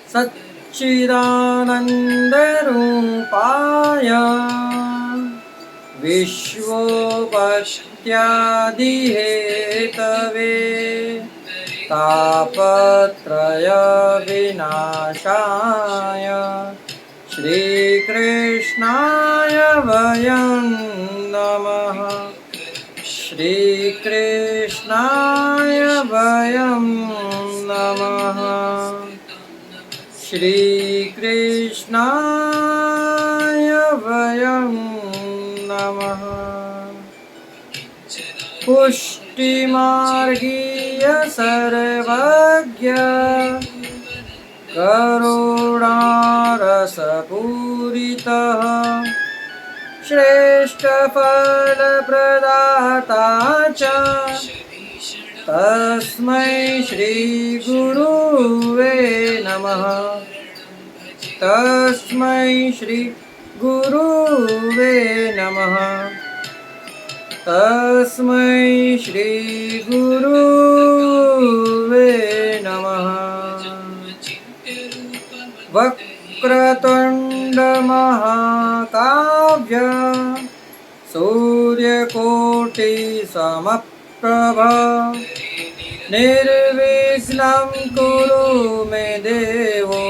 सच्चिदानन्दरूपाय विश्वोपत्यादिहेतवे तापत्रयविनाशाय श्रीकृष्णाय वयं नमः। श्रीकृष्णाय वयं नमः। श्रीकृष्णाय वयं नमः। पुष्टिमार्गीय सर्वज्ञ करुणारसपूरितः श्रेष्ठफलप्रदाता च तस्मै श्रीगुरुवे नमः। तस्मै श्रीगुरुवे नमः। तस्मै श्रीगुरुवे नमः। वक्रतुण्डमहाकाव्य सूर्यकोटिसमप्रभ निर्विघ्नं कुरु मे देवो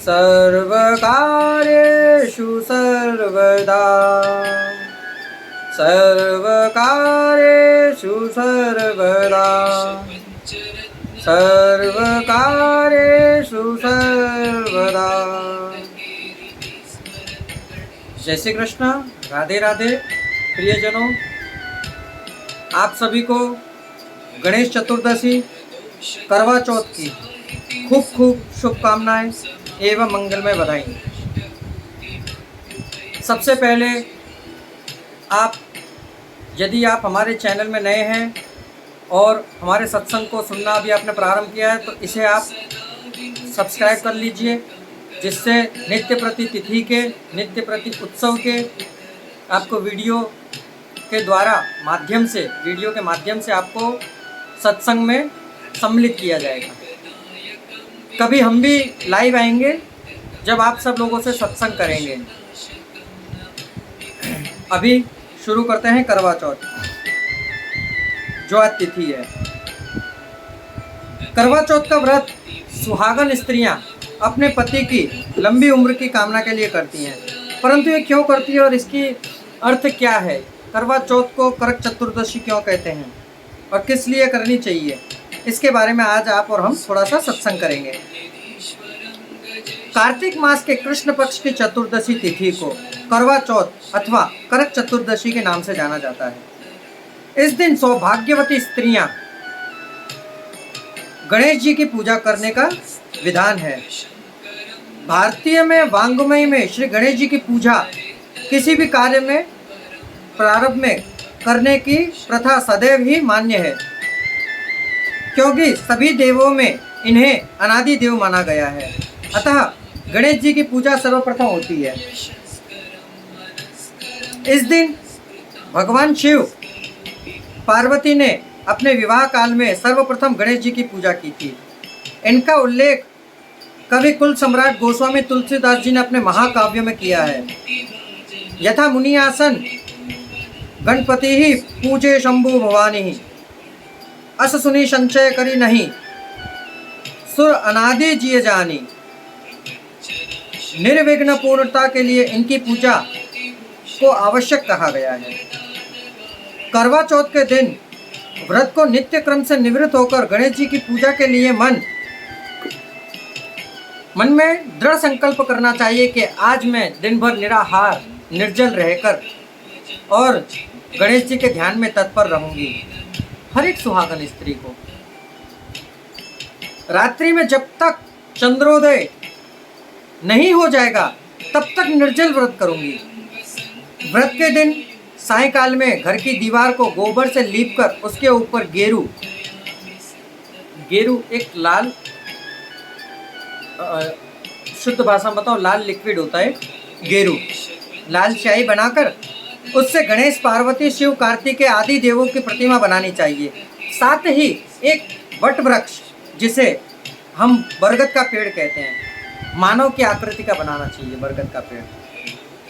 सर्वकार्येषु सर्वदा। सर्वकार्येषु सर्वदा। सर्वकार्येषु सर्वदा। जय श्री कृष्ण। राधे राधे। प्रियजनों, आप सभी को गणेश चतुर्दशी करवा चौथ की खूब खूब शुभकामनाएं एवं मंगलमय बधाई। सबसे पहले यदि आप हमारे चैनल में नए हैं और हमारे सत्संग को सुनना अभी आपने प्रारंभ किया है तो इसे आप सब्सक्राइब कर लीजिए, जिससे नित्य प्रति तिथि के, नित्य प्रति उत्सव के आपको वीडियो के माध्यम से आपको सत्संग में सम्मिलित किया जाएगा। कभी हम भी लाइव आएंगे जब आप सब लोगों से सत्संग करेंगे। अभी शुरू करते हैं करवा चौथ, जो आज तिथि है। करवा चौथ का व्रत सुहागन स्त्रियां अपने पति की लंबी उम्र की कामना के लिए करती हैं। परंतु ये क्यों करती है और इसकी अर्थ क्या है? करवा चौथ को करक चतुर्दशी क्यों कहते हैं और किस लिए करनी चाहिए, इसके बारे में आज आप और हम थोड़ा सा सत्संग करेंगे। कार्तिक मास के कृष्ण पक्ष की चतुर्दशी तिथि को करवा चौथ अथवा करक चतुर्दशी के नाम से जाना जाता है। इस दिन सौभाग्यवती स्त्रियां गणेश जी की पूजा करने का विधान है। भारतीय में वांग्मय में श्री गणेश जी की पूजा किसी भी कार्य में प्रारंभ में करने की प्रथा सदैव ही मान्य है, क्योंकि सभी देवों में इन्हें अनादि देव माना गया है। अतः गणेश जी की पूजा सर्वप्रथम होती है। इस दिन भगवान शिव पार्वती ने अपने विवाह काल में सर्वप्रथम गणेश जी की पूजा की थी। इनका उल्लेख कवि कुल सम्राट गोस्वामी तुलसीदास जी ने अपने महाकाव्य में किया है। यथा मुनि आसन गणपति ही पूजे शंभु भवानी, अस सुनी संचय करी नहीं, सुर अनादि जिय जानी। निर्विघ्न पूर्णता के लिए इनकी पूजा को आवश्यक कहा गया है। करवा चौथ के दिन व्रत को नित्य क्रम से निवृत्त होकर गणेश जी की पूजा के लिए मन में दृढ़ संकल्प करना चाहिए कि आज मैं दिन भर निराहार निर्जल रहकर और गणेश जी के ध्यान में तत्पर रहूंगी। हर एक सुहागन स्त्री को रात्रि में जब तक चंद्रोदय नहीं हो जाएगा तब तक निर्जल व्रत करूंगी। व्रत के दिन सायंकाल में घर की दीवार को गोबर से लीपकर उसके ऊपर गेरू एक लाल, शुद्ध भाषा में बताओ, लाल लिक्विड होता है गेरू, लाल स्याही बनाकर उससे गणेश, पार्वती, शिव, कार्तिकेय आदि देवों की प्रतिमा बनानी चाहिए। साथ ही एक वट वृक्ष जिसे हम बरगद का पेड़ कहते हैं, मानव की आकृति का बनाना चाहिए बरगद का पेड़।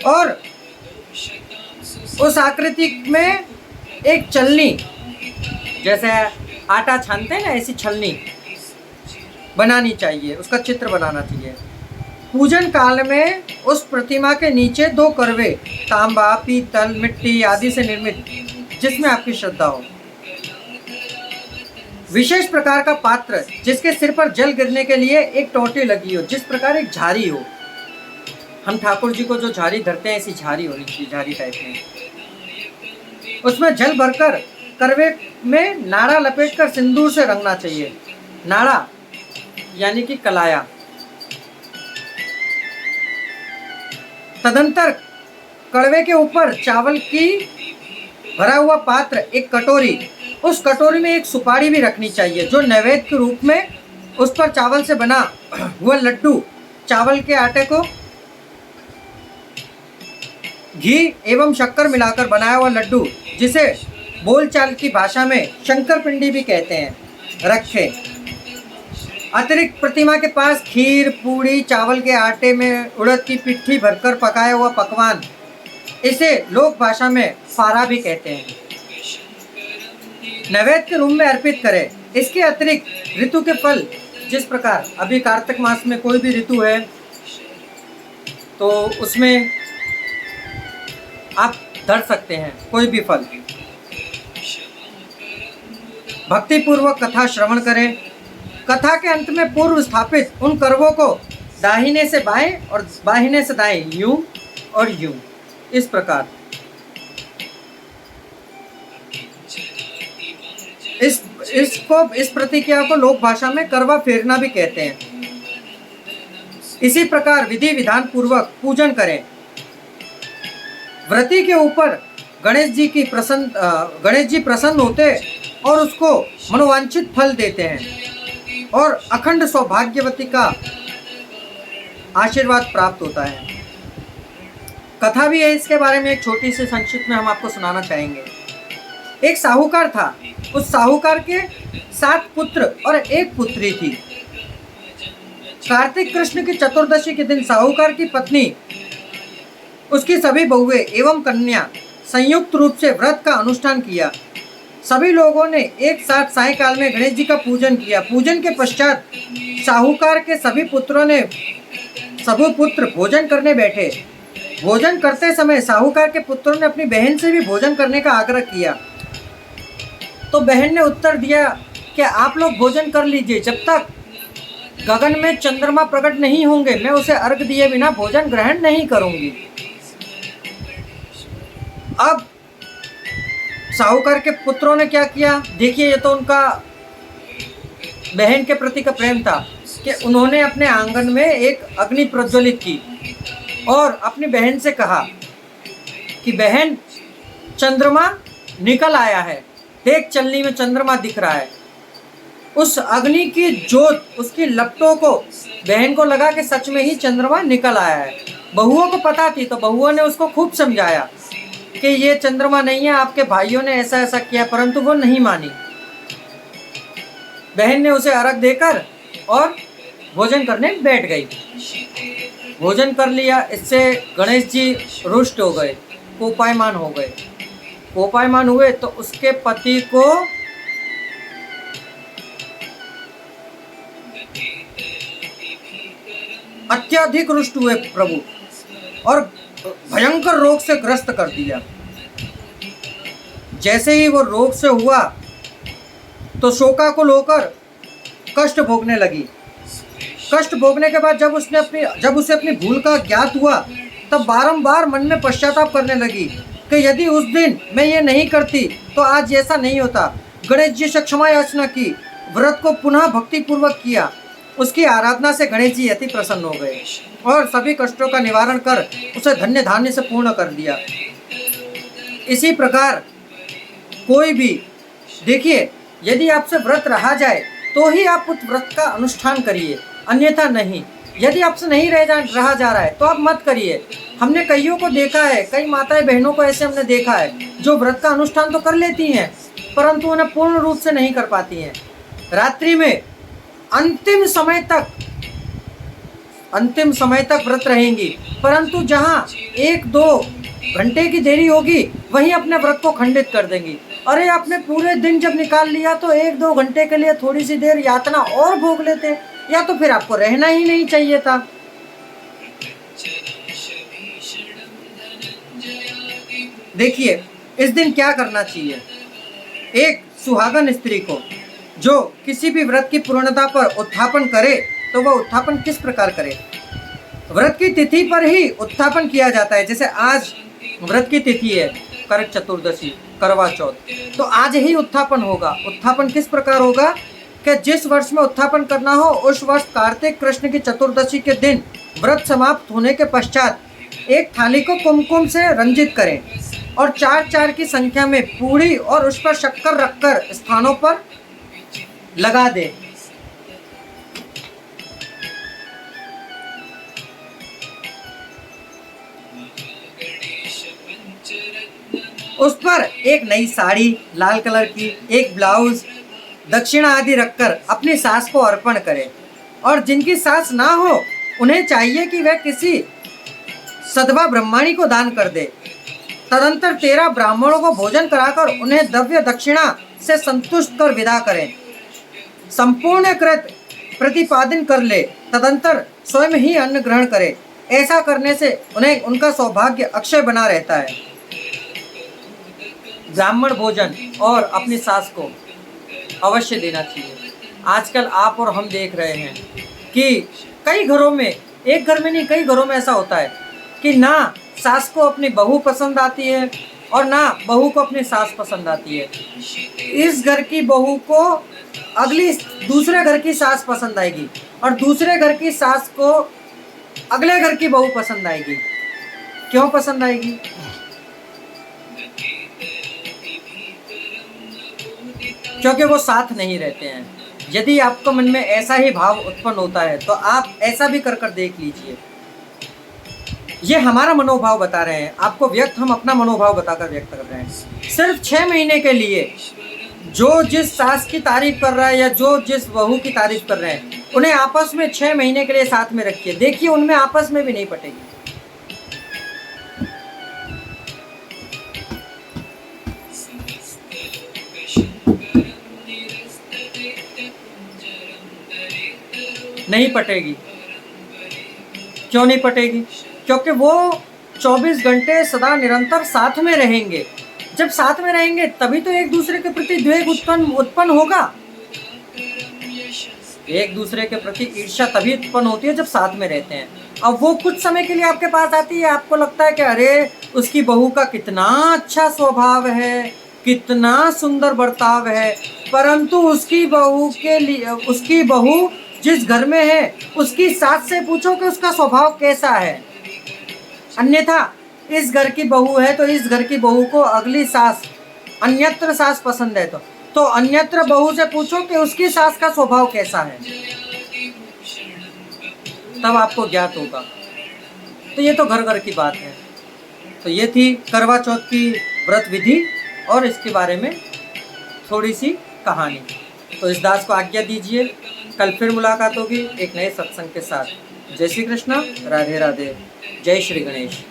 और उस आकृति में एक छलनी, जैसे आटा छानते हैं ना, ऐसी छलनी बनानी चाहिए, उसका चित्र बनाना चाहिए। पूजन काल में उस प्रतिमा के नीचे 2 करवे तांबा, पीतल, मिट्टी आदि से निर्मित, जिसमें आपकी श्रद्धा हो, विशेष प्रकार का पात्र जिसके सिर पर जल गिरने के लिए एक टोटी लगी हो, जिस प्रकार एक झारी हो। हम ठाकुर जी को जो झारी धरते हैं, ऐसी झारी होनी चाहिए, झारी टाइप में। उसमें जल भरकर करवे में नाड़ा लपेटकर सिंदूर से रंगना चाहिए। नाड़ा यानी कि कलाया। तदंतर कड़वे के ऊपर चावल की भरा हुआ पात्र, एक कटोरी, उस कटोरी में एक सुपारी भी रखनी चाहिए, जो नैवेद्य के रूप में उस पर चावल से बना हुआ लड्डू, चावल के आटे को घी एवं शक्कर मिलाकर बनाया हुआ लड्डू, जिसे बोलचाल की भाषा में शंकर पिंडी भी कहते हैं, रखे। अतिरिक्त प्रतिमा के पास खीर, पूड़ी, चावल के आटे में उड़द की पिट्ठी भरकर पकाया हुआ पकवान, इसे लोक भाषा में फारा भी कहते हैं, नैवेद्य के रूप में अर्पित करें। इसके अतिरिक्त ऋतु के फल, जिस प्रकार अभी कार्तिक मास में कोई भी ऋतु है तो उसमें आप धर सकते हैं कोई भी फल। भक्ति पूर्वक कथा श्रवण करें। कथा के अंत में पूर्व स्थापित उन करवों को दाहिने से बाएं और बाहिने से दाएं, यूं और यूं, इस प्रकार इस प्रतिक्रिया को लोक भाषा में करवा फेरना भी कहते हैं। इसी प्रकार विधि विधान पूर्वक पूजन करें। व्रती के ऊपर गणेश जी प्रसन्न होते और उसको मनोवांछित फल देते हैं और अखंड सौभाग्यवती का आशीर्वाद प्राप्त होता है। कथा भी है इसके बारे में, एक छोटी सी संक्षिप्त में हम आपको सुनाना चाहेंगे। एक साहूकार था। उस साहूकार के 7 पुत्र और 1 पुत्री थी। कार्तिक कृष्ण की चतुर्दशी के दिन साहूकार की पत्नी, उसकी सभी बहुएं एवं कन्या संयुक्त रूप से व्रत का अनुष्ठान किया। सभी लोगों ने एक साथ सायंकाल में गणेश जी का पूजन किया। पूजन के पश्चात साहूकार के सभी पुत्र भोजन करने बैठे। भोजन करते समय साहूकार के पुत्रों ने अपनी बहन से भी भोजन करने का आग्रह किया, तो बहन ने उत्तर दिया कि आप लोग भोजन कर लीजिए, जब तक गगन में चंद्रमा प्रकट नहीं होंगे मैं उसे अर्घ दिए बिना भोजन ग्रहण नहीं करूंगी। अब साहूकार के पुत्रों ने क्या किया, देखिए, ये तो उनका बहन के प्रति का प्रेम था कि उन्होंने अपने आंगन में एक अग्नि प्रज्वलित की और अपनी बहन से कहा कि बहन, चंद्रमा निकल आया है, देख चलनी में चंद्रमा दिख रहा है। उस अग्नि की जोत, उसकी लपटों को बहन को लगा कि सच में ही चंद्रमा निकल आया है। बहुओं को पता थी तो बहुओं ने उसको खूब समझाया कि ये चंद्रमा नहीं है, आपके भाइयों ने ऐसा ऐसा किया, परंतु वो नहीं मानी। बहन ने उसे अर्घ देकर और भोजन करने बैठ गई। भोजन कर लिया। इससे गणेश जी रुष्ट हो गए, कोपायमान हो गए। कोपायमान हुए तो उसके पति को अत्यधिक रुष्ट हुए प्रभु और भयंकर रोग से ग्रस्त कर दिया। जैसे ही वो रोग से हुआ तो शोकाकुल होकर कष्ट भोगने लगी। कष्ट भोगने के बाद जब उसे अपनी भूल का ज्ञात हुआ, तब बारंबार मन में पश्चाताप करने लगी कि यदि उस दिन मैं ये नहीं करती तो आज ऐसा नहीं होता। गणेश जी से क्षमा याचना की, व्रत को पुनः भक्ति पूर्वक किया। उसकी आराधना से गणेश जी अति प्रसन्न हो गए और सभी कष्टों का निवारण कर उसे धन्य धान्य से पूर्ण कर दिया। इसी प्रकार कोई भी, देखिए, यदि आपसे व्रत रहा जाए तो ही आप उस व्रत का अनुष्ठान करिए, अन्यथा नहीं। यदि आपसे नहीं रहा जा रहा है तो आप मत करिए। हमने कईयों को देखा है, कई माताएं बहनों को ऐसे हमने देखा है जो व्रत का अनुष्ठान तो कर लेती हैं परंतु उन्हें पूर्ण रूप से नहीं कर पाती हैं। रात्रि में अंतिम समय तक व्रत रहेंगी, परंतु जहाँ 1-2 घंटे की देरी होगी वहीं अपने व्रत को खंडित कर देंगी। अरे आपने पूरे दिन जब निकाल लिया तो 1-2 घंटे के लिए थोड़ी सी देर यातना और भोग लेते, या तो फिर आपको रहना ही नहीं चाहिए था। देखिए इस दिन क्या करना चाहिए। एक सुहागन स्त्री को जो किसी भी व्रत की पूर्णता पर उत्थापन करे तो वह उत्थापन किस प्रकार करे। व्रत की तिथि पर ही उत्थापन किया जाता है। जैसे आज व्रत की तिथि है करक चतुर्दशी, करवा चौथ, तो आज ही उत्थापन होगा। उत्थापन किस प्रकार होगा कि जिस वर्ष में उत्थापन करना हो उस वर्ष कार्तिक कृष्ण की चतुर्दशी के दिन व्रत समाप्त होने के पश्चात एक थाली को कुमकुम से रंजित करें और 4-4 की संख्या में पूड़ी और उस पर शक्कर रखकर स्थानों पर लगा दें। उस पर एक नई साड़ी लाल कलर की, एक ब्लाउज, दक्षिणा आदि रखकर अपनी सास को अर्पण करें। और जिनकी सास ना हो उन्हें चाहिए कि वह किसी सधवा ब्राह्मणी को दान कर दे। तदंतर 13 ब्राह्मणों को भोजन कराकर उन्हें द्रव्य दक्षिणा से संतुष्ट कर विदा करें। संपूर्ण कृत प्रतिपादन कर ले, तदंतर स्वयं ही अन्न ग्रहण करे। ऐसा करने से उन्हें उनका सौभाग्य अक्षय बना रहता है। ब्राह्मण भोजन और अपनी सास को अवश्य देना चाहिए। आजकल आप और हम देख रहे हैं कि कई घरों में, एक घर में नहीं कई घरों में ऐसा होता है कि ना सास को अपनी बहू पसंद आती है और ना बहू को अपनी सास पसंद आती है। इस घर की बहू को अगली दूसरे घर की सास पसंद आएगी और दूसरे घर की सास को अगले घर की बहू पसंद आएगी। क्यों पसंद आएगी? क्योंकि वो साथ नहीं रहते हैं। यदि आपको मन में ऐसा ही भाव उत्पन्न होता है तो आप ऐसा भी कर देख लीजिए। ये हमारा मनोभाव बता रहे हैं, आपको व्यक्त हम अपना मनोभाव बताकर व्यक्त कर रहे हैं। सिर्फ 6 महीने के लिए जो जिस सास की तारीफ कर रहा है या जो जिस बहू की तारीफ कर रहे हैं उन्हें आपस में 6 महीने के लिए साथ में रखिए। देखिए उनमें आपस में भी नहीं पटेगी। नहीं पटेगी। क्यों नहीं पटेगी? क्योंकि वो 24 घंटे सदा निरंतर साथ में रहेंगे। जब साथ में रहेंगे तभी तो एक दूसरे के प्रति द्वेष उत्पन्न होगा। एक दूसरे के प्रति ईर्ष्या तभी उत्पन्न होती है जब साथ में रहते हैं। अब वो कुछ समय के लिए आपके पास आती है, आपको लगता है कि अरे उसकी बहू का कितना अच्छा स्वभाव है, कितना सुंदर बर्ताव है, परंतु उसकी बहू जिस घर में है उसकी सास से पूछो कि उसका स्वभाव कैसा है। अन्यथा इस घर की बहू है तो इस घर की बहू को अगली सास, अन्यत्र सास पसंद है तो अन्यत्र बहू से पूछो कि उसकी सास का स्वभाव कैसा है, तब आपको ज्ञात होगा। तो ये तो घर घर की बात है। तो ये थी करवा चौथ की व्रत विधि और इसके बारे में थोड़ी सी कहानी। तो इस दास को आज्ञा दीजिए, कल फिर मुलाकात होगी एक नए सत्संग के साथ। जय श्री कृष्ण, राधे राधे, जय श्री गणेश।